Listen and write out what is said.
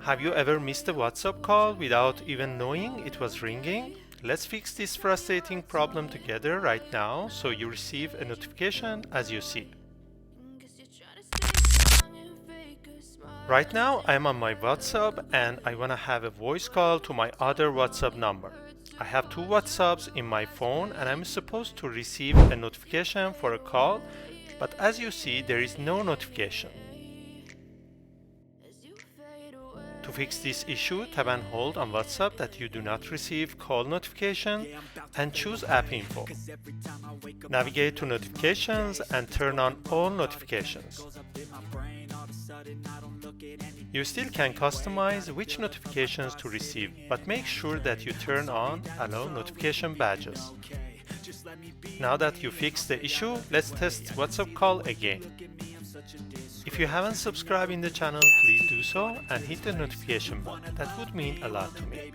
Have you ever missed a WhatsApp call without even knowing it was ringing? Let's fix this frustrating problem together right now so you receive a notification as you see. Right now I'm on my WhatsApp and I want to have a voice call to my other WhatsApp number. I have two WhatsApps in my phone and I'm supposed to receive a notification for a call, but as you see there is no notification. To fix this issue, tap and hold on WhatsApp that you do not receive call notification and choose App Info. Navigate to Notifications and turn on all notifications. You still can customize which notifications to receive, but make sure that you turn on Allow Notification Badges. Now that you fixed the issue, let's test WhatsApp call again. If you haven't subscribed in the channel, please do so and hit the notification bell. That would mean a lot to me.